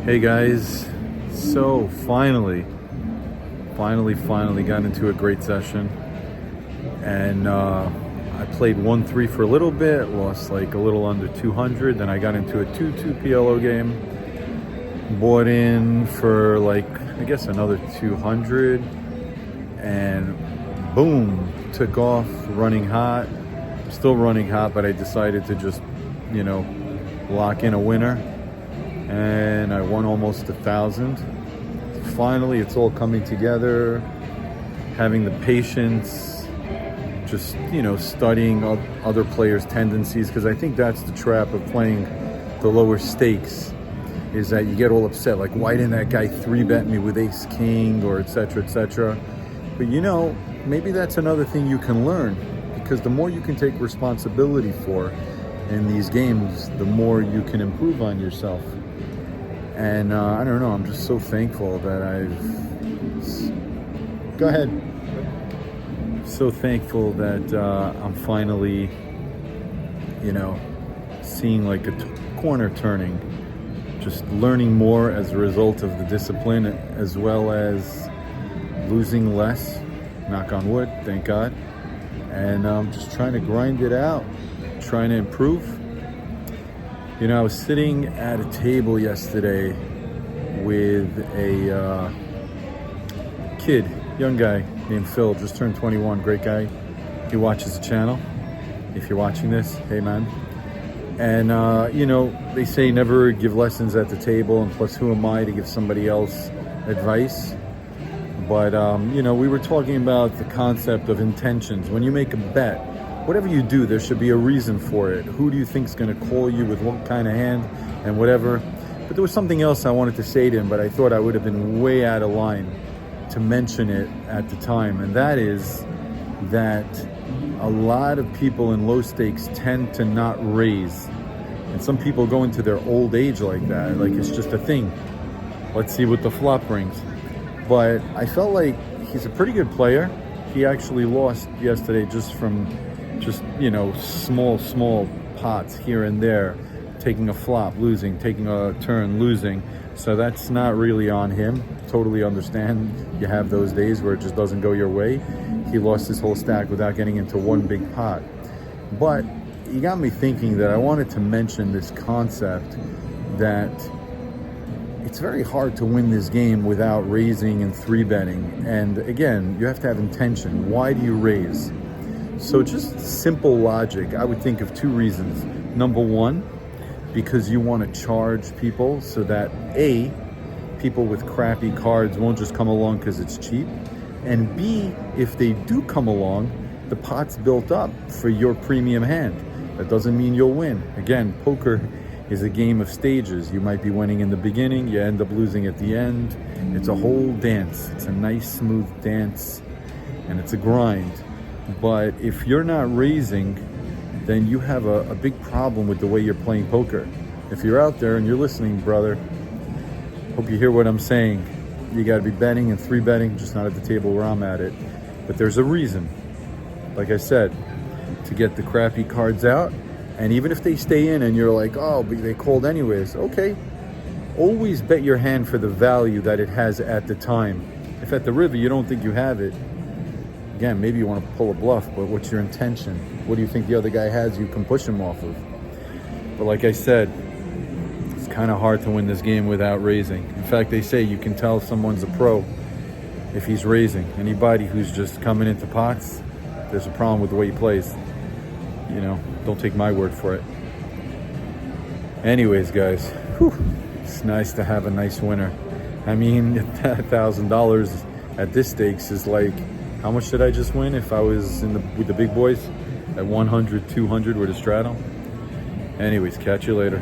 Hey guys, so finally got into a great session, and I played 1-3 for a little bit, lost like a little under 200, then I got into a 2-2 PLO game, bought in for like, I guess another 200, and boom, took off, running hot, still running hot, but I decided to just, lock in a winner. And I won almost 1,000. Finally, it's all coming together. Having the patience, just studying other players' tendencies, because I think that's the trap of playing the lower stakes, is that you get all upset, like, why didn't that guy 3-bet me with ace king, or etc., etc. But maybe that's another thing you can learn, because the more you can take responsibility for in these games, the more you can improve on yourself. And I don't know, I'm just so thankful that Go ahead. So thankful that I'm finally, seeing like a corner turning. Just learning more as a result of the discipline, as well as losing less. Knock on wood, thank God. And just trying to grind it out, trying to improve. I was sitting at a table yesterday with a kid, young guy named Phil, just turned 21, great guy. He watches the channel. If you're watching this, hey man. And, they say never give lessons at the table, and plus who am I to give somebody else advice? But, we were talking about the concept of intentions. When you make a bet, whatever you do, there should be a reason for it. Who do you think is going to call you with what kind of hand and whatever? But there was something else I wanted to say to him, but I thought I would have been way out of line to mention it at the time. And that is that a lot of people in low stakes tend to not raise. And some people go into their old age like that. Like it's just a thing. Let's see what the flop brings. But I felt like he's a pretty good player. He actually lost yesterday just from small pots here and there, taking a flop, losing, taking a turn, losing. So that's not really on him. Totally understand you have those days where it just doesn't go your way. He lost his whole stack without getting into one big pot. But he got me thinking that I wanted to mention this concept that it's very hard to win this game without raising and 3-betting. And again, you have to have intention. Why do you raise? So just simple logic, I would think of two reasons. Number one, because you want to charge people so that A, people with crappy cards won't just come along because it's cheap. And B, if they do come along, the pot's built up for your premium hand. That doesn't mean you'll win. Again, poker is a game of stages. You might be winning in the beginning, you end up losing at the end. It's a whole dance. It's a nice, smooth dance, and it's a grind. But if you're not raising, then you have a big problem with the way you're playing poker. If you're out there and you're listening, brother, hope you hear what I'm saying. You got to be betting and 3-betting, just not at the table where I'm at it. But there's a reason, like I said, to get the crappy cards out. And even if they stay in and you're like, oh, but they called anyways, okay. Always bet your hand for the value that it has at the time. If at the river you don't think you have it, again, maybe you want to pull a bluff, but what's your intention? What do you think the other guy has you can push him off of? But like I said, it's kind of hard to win this game without raising. In fact, they say you can tell someone's a pro if he's raising. Anybody who's just coming into pots, there's a problem with the way he plays. Don't take my word for it. Anyways, guys, it's nice to have a nice winner. I mean, $1,000 at this stakes is like, how much did I just win if I was with the big boys at 100, 200 with a straddle? Anyways, catch you later.